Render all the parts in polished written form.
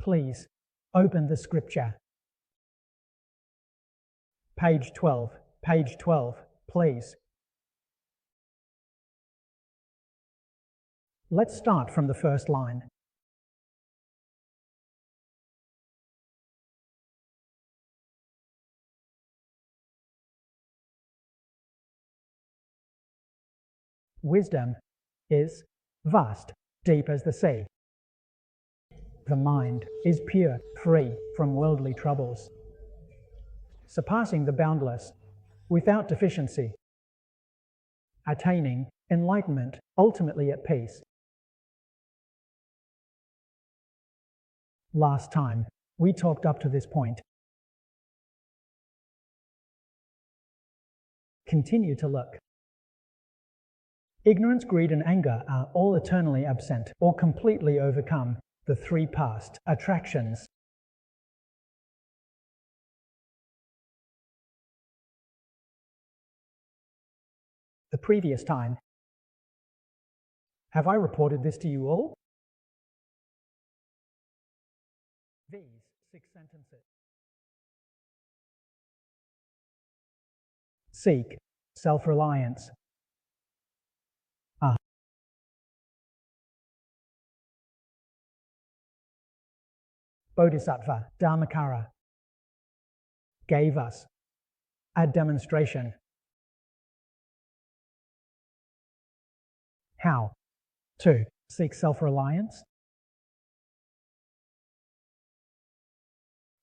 Please open the scripture. Page 12, please. Let's start from the first line. Wisdom is vast, deep as the sea. The mind is pure, free from worldly troubles, surpassing the boundless, without deficiency, attaining enlightenment, ultimately at peace. Last time, we talked up to this point. Continue to look. Ignorance, greed, and anger are all eternally absent or completely overcome, the three past attractions. The previous time. Have I reported this to you all? These 6 sentences. Seek self-reliance. Bodhisattva Dharmakara gave us a demonstration how to seek self-reliance.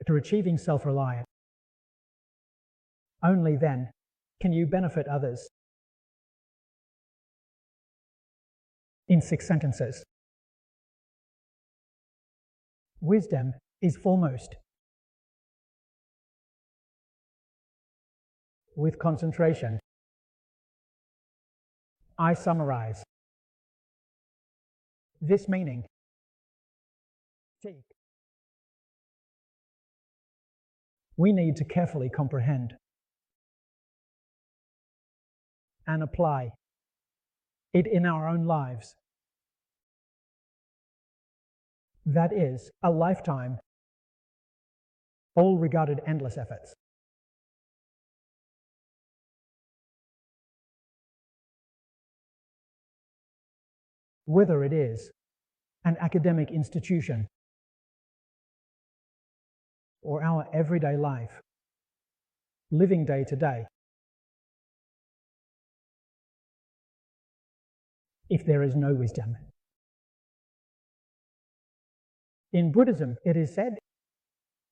Through achieving self-reliance, only then can you benefit others. In 6 sentences. Wisdom is foremost. With concentration, I summarize this meaning. We need to carefully comprehend and apply it in our own lives. That is a lifetime, all regarded endless efforts. Whether it is an academic institution or our everyday life, living day to day. If there is no wisdom. In Buddhism, it is said,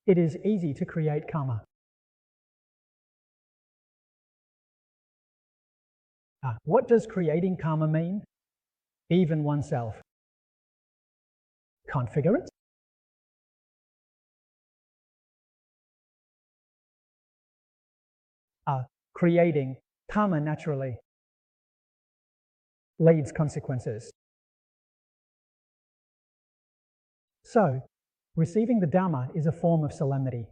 it is easy to create karma. What does creating karma mean? Even oneself can't figure it. Creating karma naturally leads consequences. So, receiving the Dharma is a form of solemnity.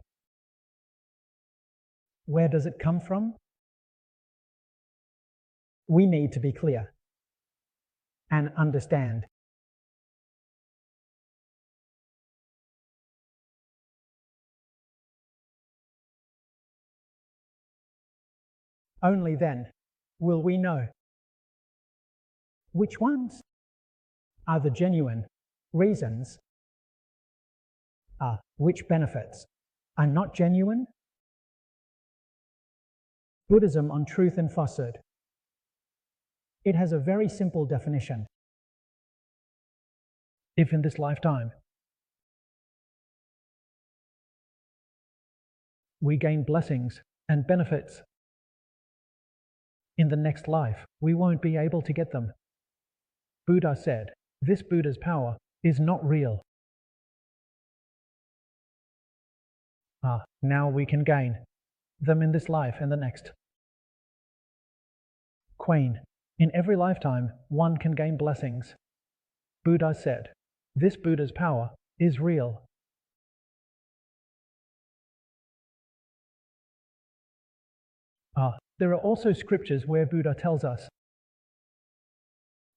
Where does it come from? We need to be clear and understand. Only then will we know which ones are the genuine reasons, which benefits are not genuine. Buddhism on truth and falsehood. It has a very simple definition. If in this lifetime we gain blessings and benefits, in the next life we won't be able to get them. Buddha said, this Buddha's power is not real. Now we can gain them in this life and the next. Queen, in every lifetime one can gain blessings. Buddha said, this Buddha's power is real. There are also scriptures where Buddha tells us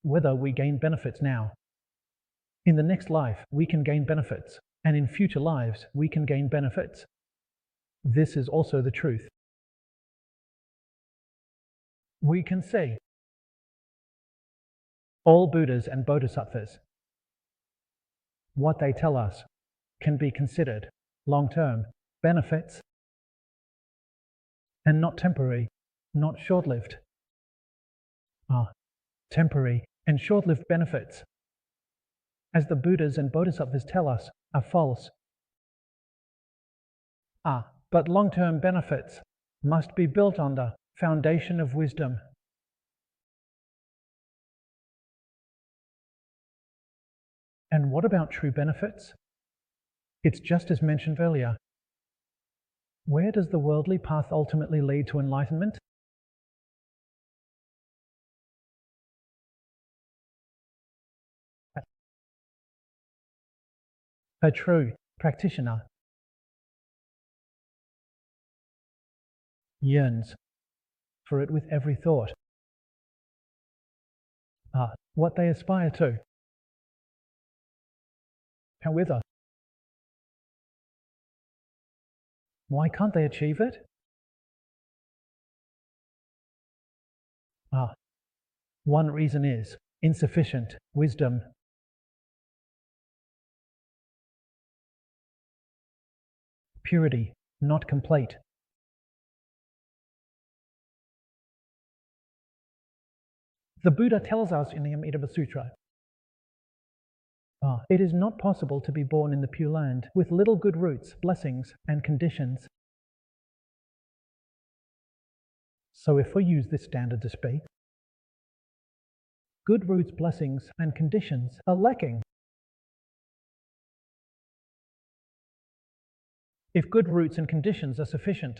whether we gain benefits now. In the next life, we can gain benefits and in future lives we can gain benefits. This is also the truth. We can see all Buddhas and Bodhisattvas. What they tell us can be considered long-term benefits and not temporary, not short-lived. Temporary and short-lived benefits, as the Buddhas and Bodhisattvas tell us, are false. But long-term benefits must be built on the foundation of wisdom. And what about true benefits? It's just as mentioned earlier. Where does the worldly path ultimately lead to enlightenment? A true practitioner yearns for it with every thought. What they aspire to. However, why can't they achieve it? One reason is insufficient wisdom. Purity, not complete. The Buddha tells us in the Amitabha Sutra, it is not possible to be born in the Pure Land with little good roots, blessings, and conditions. So if we use this standard to speak, good roots, blessings, and conditions are lacking. If good roots and conditions are sufficient,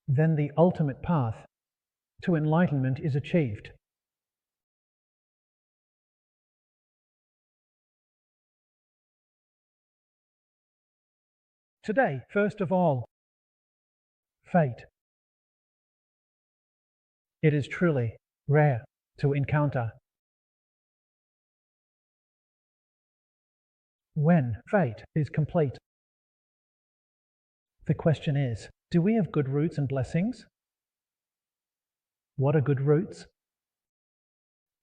then the ultimate path to enlightenment is achieved. Today, first of all, fate. It is truly rare to encounter. When fate is complete, the question is, do we have good roots and blessings? What are good roots?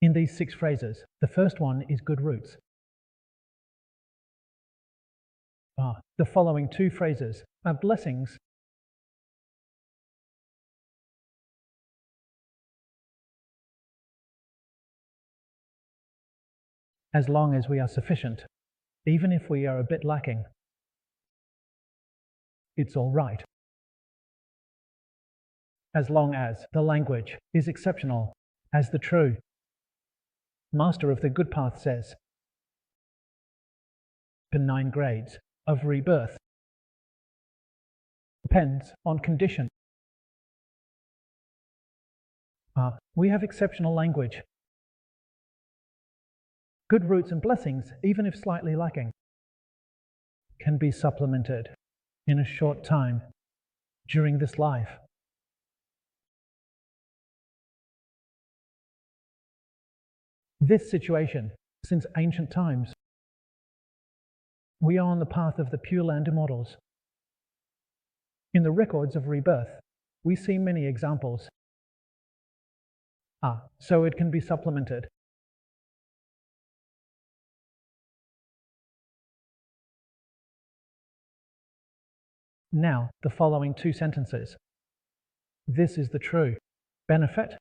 In these 6 phrases, the first one is good roots. The following 2 phrases are blessings. As long as we are sufficient, even if we are a bit lacking, it's all right. As long as the language is exceptional, as the true master of the good path says, the 9 grades of rebirth depends on condition. We have exceptional language. Good roots and blessings, even if slightly lacking, can be supplemented in a short time during this life. This situation, since ancient times, we are on the path of the Pure Land Immortals. In the records of rebirth, we see many examples. So it can be supplemented. Now, the following 2 sentences. This is the true benefit.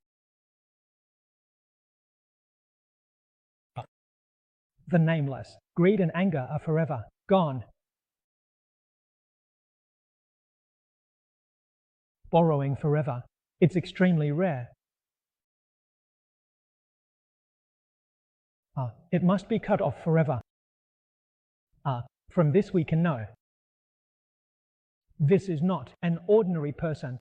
The nameless. Greed and anger are forever gone. Borrowing forever. It's extremely rare. It must be cut off forever. From this we can know. This is not an ordinary person.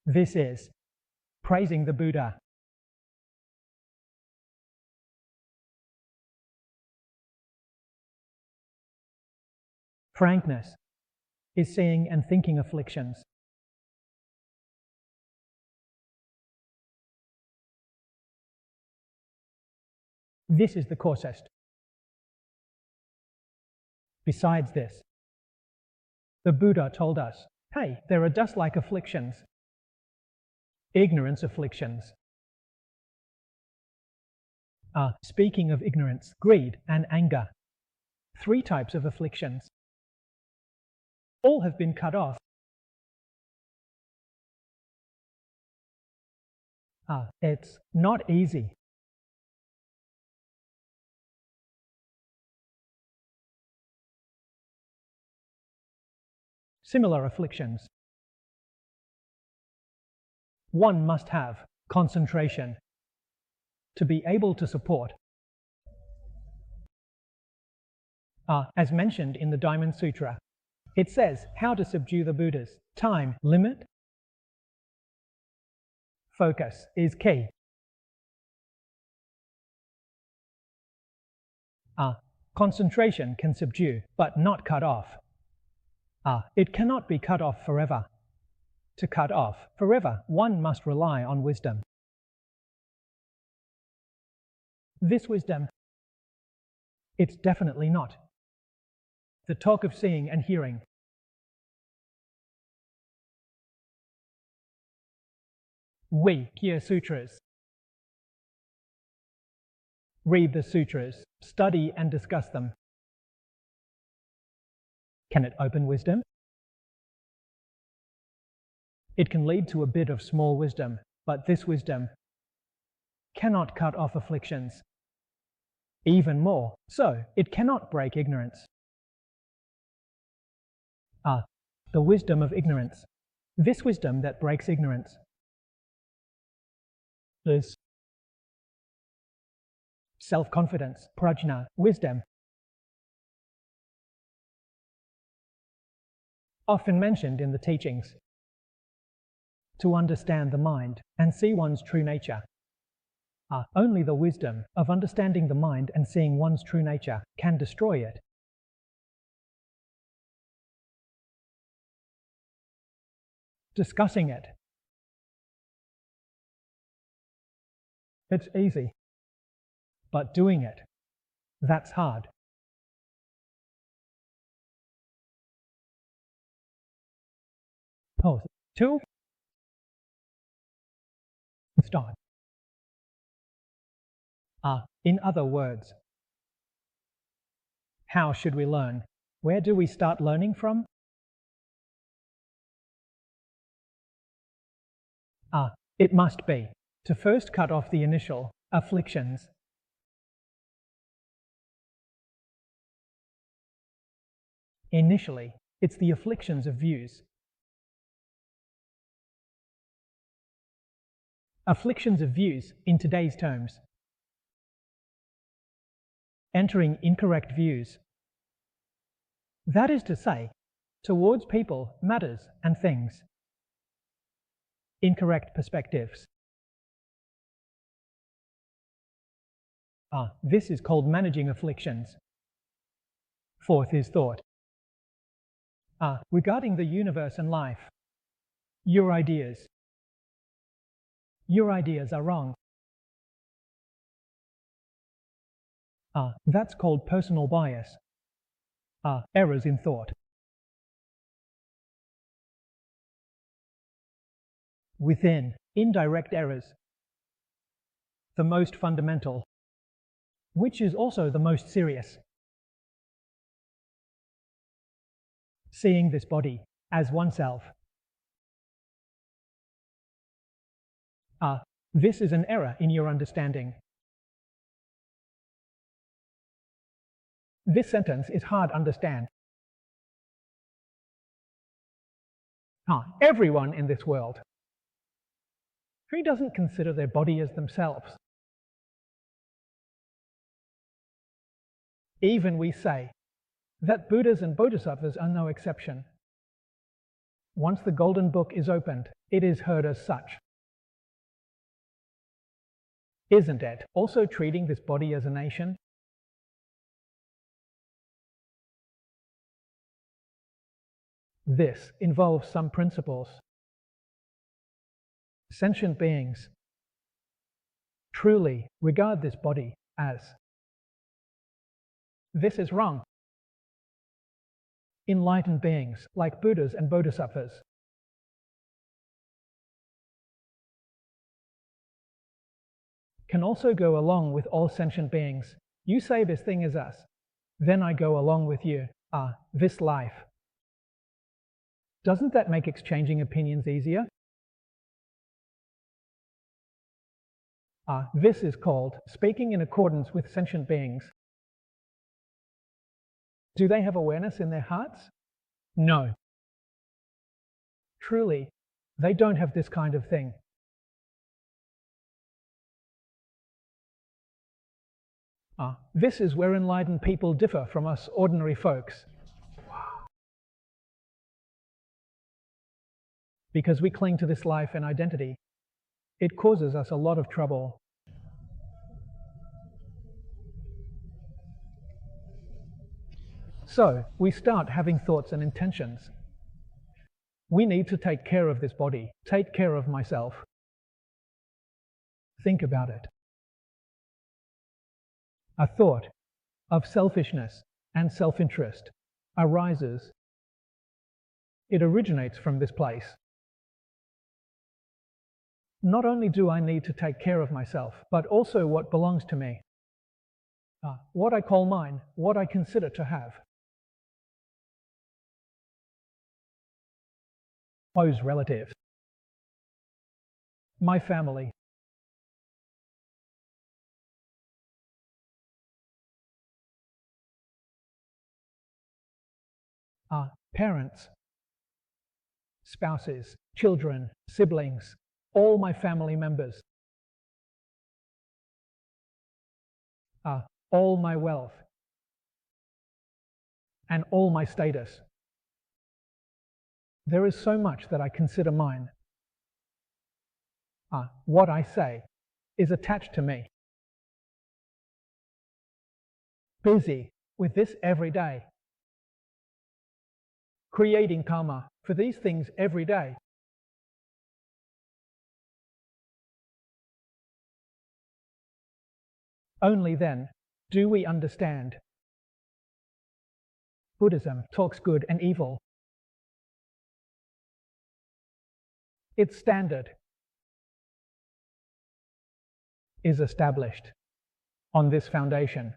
This is praising the Buddha. Frankness is seeing and thinking afflictions. This is the coarsest. Besides this, the Buddha told us, hey, there are dust-like afflictions, ignorance afflictions. Speaking of ignorance, greed and anger, 3 types of afflictions. All have been cut off. It's not easy. Similar afflictions. One must have concentration to be able to support. As mentioned in the Diamond Sutra, it says how to subdue the Buddhas. Time limit. Focus is key. Concentration can subdue, but not cut off. It cannot be cut off forever. To cut off forever, one must rely on wisdom. This wisdom, it's definitely not the talk of seeing and hearing. We hear sutras, read the sutras, study and discuss them. Can it open wisdom? It can lead to a bit of small wisdom, but this wisdom cannot cut off afflictions. Even more so, it cannot break ignorance. The wisdom of ignorance. This wisdom that breaks ignorance. There's self-confidence, prajna, wisdom. Often mentioned in the teachings. To understand the mind and see one's true nature. Only the wisdom of understanding the mind and seeing one's true nature can destroy it. Discussing it. It's easy, but doing it, that's hard. Pause. 2. Start. In other words, how should we learn? Where do we start learning from? It must be to first cut off the initial afflictions. Initially, it's the afflictions of views. Afflictions of views in today's terms. Entering incorrect views. That is to say, towards people, matters, and things. Incorrect perspectives. This is called managing afflictions. 4th is thought. Regarding the universe and life, your ideas are wrong. That's called personal bias. Errors in thought. Within, indirect errors. The most fundamental, which is also the most serious. Seeing this body as oneself. This is an error in your understanding. This sentence is hard to understand. Everyone in this world, who doesn't consider their body as themselves? Even we say that Buddhas and Bodhisattvas are no exception. Once the Golden Book is opened, it is heard as such. Isn't it also treating this body as a nation? This involves some principles. Sentient beings truly regard this body as This is wrong. Enlightened beings, like Buddhas and Bodhisattvas, can also go along with all sentient beings. You say this thing is us, then I go along with you. This life. Doesn't that make exchanging opinions easier? This is called speaking in accordance with sentient beings. Do they have awareness in their hearts? No. Truly, they don't have this kind of thing. This is where enlightened people differ from us ordinary folks. Because we cling to this life and identity, it causes us a lot of trouble. So, we start having thoughts and intentions. We need to take care of this body, take care of myself. Think about it. A thought of selfishness and self-interest arises. It originates from this place. Not only do I need to take care of myself, but also what belongs to me. What I call mine, what I consider to have. Close relatives. My family. Parents, spouses, children, siblings, all my family members. All my wealth. And all my status. There is so much that I consider mine. What I say is attached to me. Busy with this every day. Creating karma for these things every day. Only then do we understand. Buddhism talks good and evil. Its standard is established on this foundation.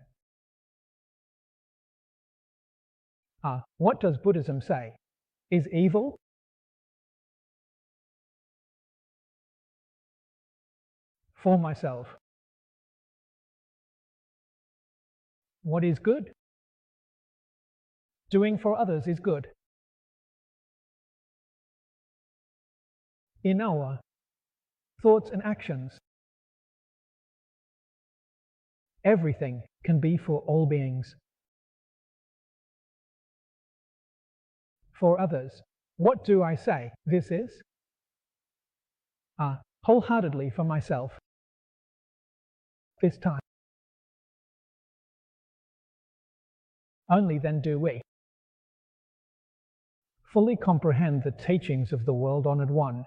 What does Buddhism say? Is evil? For myself. What is good? Doing for others is good. In our thoughts and actions, everything can be for all beings. For others, what do I say this is? Wholeheartedly for myself. This time. Only then do we fully comprehend the teachings of the World-Honored One.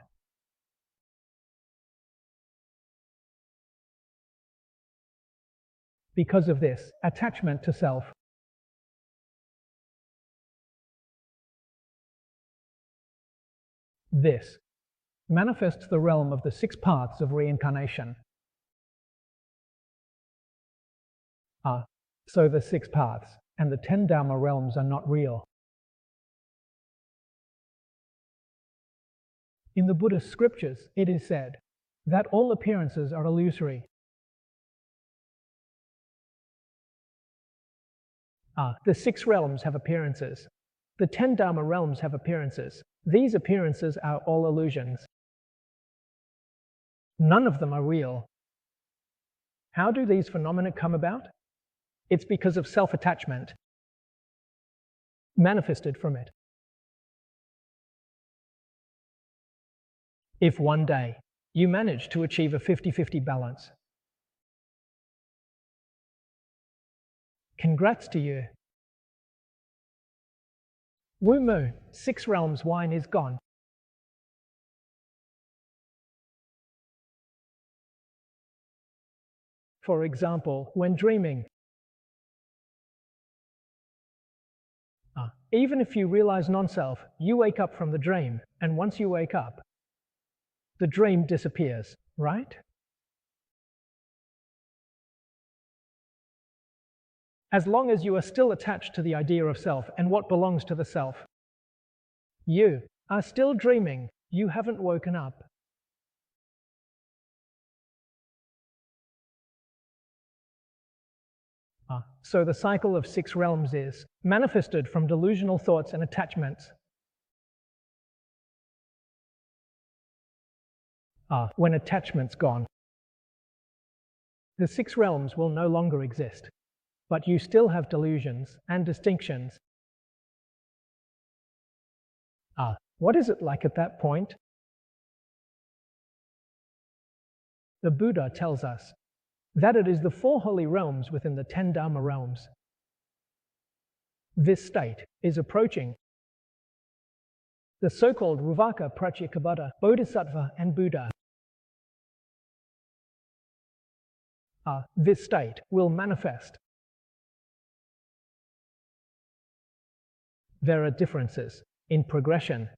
Because of this, attachment to self this manifests the realm of the 6 paths of reincarnation. So the 6 paths and the 10 Dharma realms are not real. In the Buddhist scriptures, it is said that all appearances are illusory. The 6 realms have appearances. The 10 Dharma realms have appearances. These appearances are all illusions. None of them are real. How do these phenomena come about? It's because of self-attachment manifested from it. If one day you manage to achieve a 50-50 balance, congrats to you. Woo moo, 6 realms wine is gone. For example, when dreaming, Even if you realize non-self, you wake up from the dream, and once you wake up, the dream disappears, right? As long as you are still attached to the idea of self and what belongs to the self, you are still dreaming. You haven't woken up. So the cycle of 6 realms is manifested from delusional thoughts and attachments. When attachment's gone, the 6 realms will no longer exist, but you still have delusions and distinctions. What is it like at that point? The Buddha tells us that it is the 4 holy realms within the 10 Dharma realms. This state is approaching the so-called Ruvaka, Pratyekabhata, Bodhisattva, and Buddha. This state will manifest. There are differences in progression.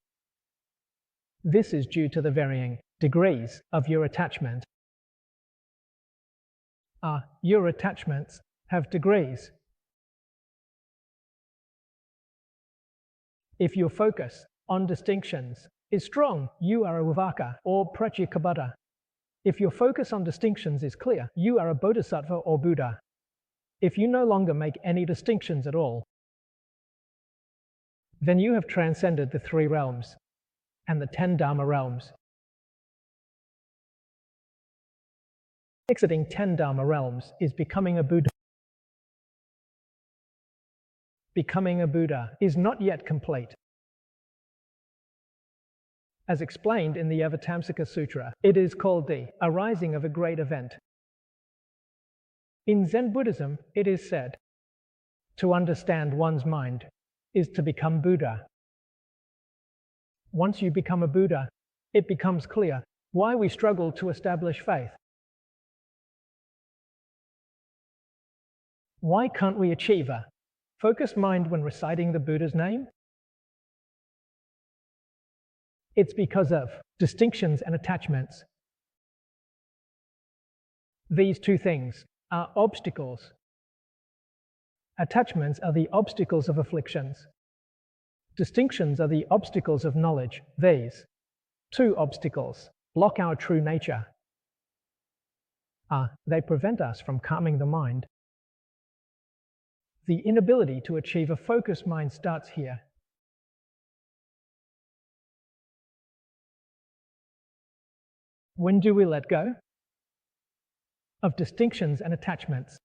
This is due to the varying degrees of your attachment. Your attachments have degrees. If your focus on distinctions is strong, you are a Vivaka or Pratyekabhata. If your focus on distinctions is clear, you are a Bodhisattva or Buddha. If you no longer make any distinctions at all, then you have transcended the 3 realms and the 10 Dharma realms. Exiting 10 Dharma realms is becoming a Buddha. Becoming a Buddha is not yet complete. As explained in the Avatamsaka Sutra, it is called the arising of a great event. In Zen Buddhism, it is said, to understand one's mind is to become Buddha. Once you become a Buddha, it becomes clear why we struggle to establish faith. Why can't we achieve a focused mind when reciting the Buddha's name? It's because of distinctions and attachments. These 2 things are obstacles. Attachments are the obstacles of afflictions. Distinctions are the obstacles of knowledge. These 2 obstacles block our true nature. They prevent us from calming the mind. The inability to achieve a focused mind starts here. When do we let go of distinctions and attachments?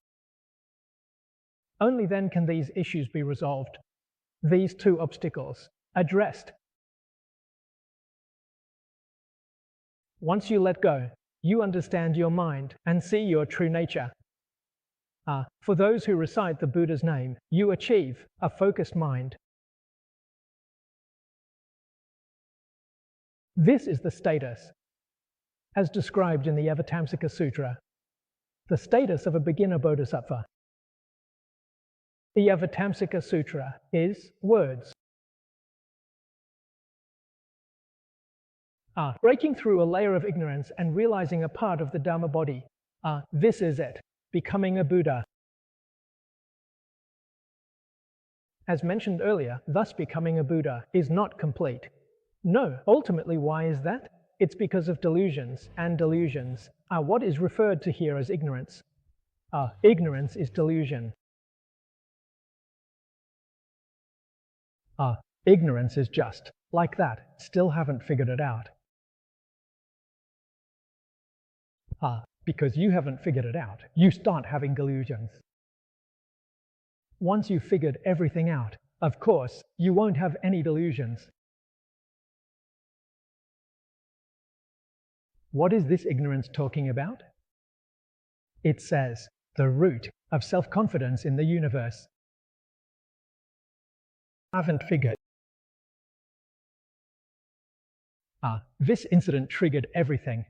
Only then can these issues be resolved, these 2 obstacles addressed. Once you let go, you understand your mind and see your true nature. For those who recite the Buddha's name, you achieve a focused mind. This is the status, as described in the Avatamsaka Sutra, the status of a beginner bodhisattva. The Avatamsaka Sutra is words. Breaking through a layer of ignorance and realizing a part of the Dharma body. This is it, becoming a Buddha. As mentioned earlier, thus becoming a Buddha is not complete. No, ultimately, why is that? It's because of delusions, and delusions are what is referred to here as ignorance. Ignorance is delusion. Ignorance is just like that, still haven't figured it out. Because you haven't figured it out, you start having delusions. Once you've figured everything out, of course, you won't have any delusions. What is this ignorance talking about? It says, the root of self-confidence in the universe. Haven't figured. This incident triggered everything.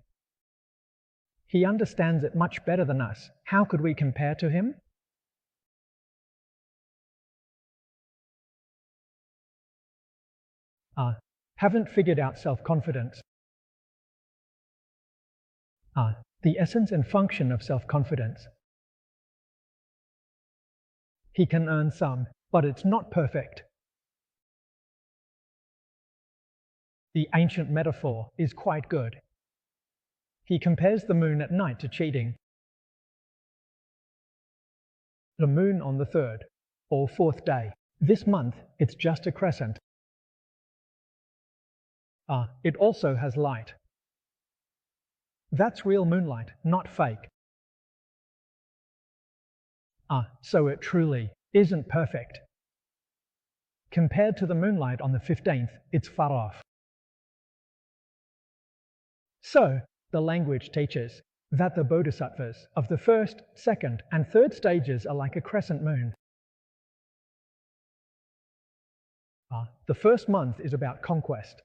He understands it much better than us. How could we compare to him? haven't figured out self-confidence. The essence and function of self-confidence. He can earn some, but it's not perfect. The ancient metaphor is quite good. He compares the moon at night to cheating. The moon on the third or fourth day. This month, it's just a crescent. It also has light. That's real moonlight, not fake. So it truly isn't perfect. Compared to the moonlight on the 15th, it's far off. So, the language teaches that the bodhisattvas of the first, second, and third stages are like a crescent moon. The first month is about conquest.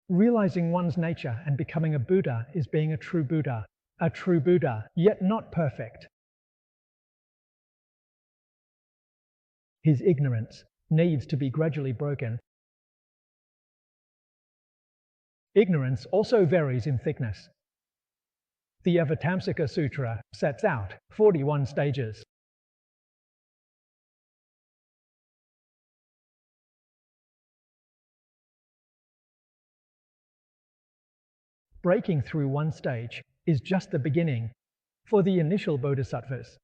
Realizing one's nature and becoming a Buddha is being a true Buddha, yet not perfect. His ignorance needs to be gradually broken. Ignorance also varies in thickness. The Avatamsaka Sutra sets out 41 stages. Breaking through one stage is just the beginning. For the initial bodhisattvas,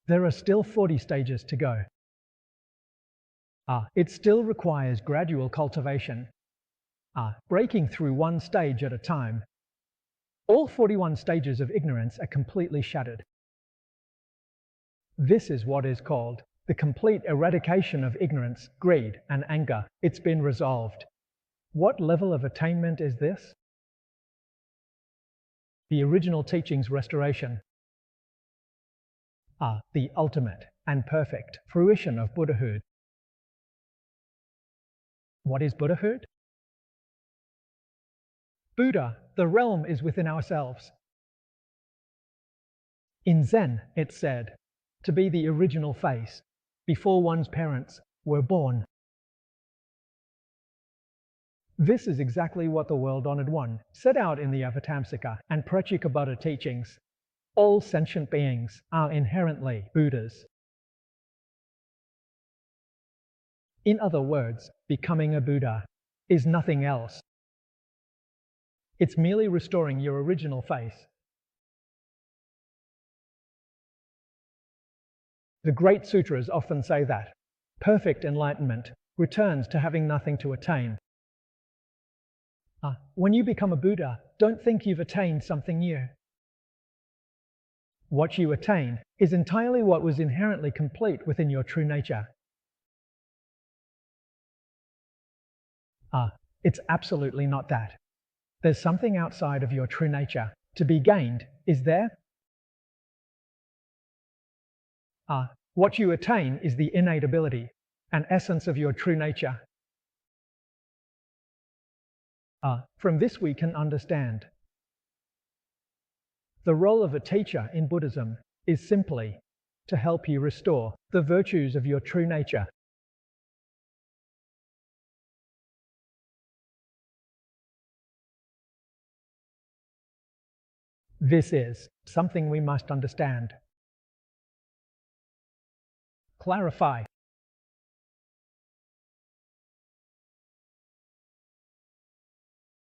there are still 40 stages to go. It still requires gradual cultivation. Breaking through one stage at a time. All 41 stages of ignorance are completely shattered. This is what is called the complete eradication of ignorance, greed, and anger. It's been resolved. What level of attainment is this? The original teaching's restoration. The ultimate and perfect fruition of Buddhahood. What is Buddhahood? Buddha, the realm is within ourselves. In Zen, it's said to be the original face before one's parents were born. This is exactly what the World-Honored One set out in the Avatamsaka and Prachyekabuddha teachings. All sentient beings are inherently Buddhas. In other words, becoming a Buddha is nothing else. It's merely restoring your original face. The great sutras often say that perfect enlightenment returns to having nothing to attain. When you become a Buddha, don't think you've attained something new. What you attain is entirely what was inherently complete within your true nature. It's absolutely not that. There's something outside of your true nature to be gained, is there? What you attain is the innate ability, an essence of your true nature. From this we can understand. The role of a teacher in Buddhism is simply to help you restore the virtues of your true nature. This is something we must understand. Clarify.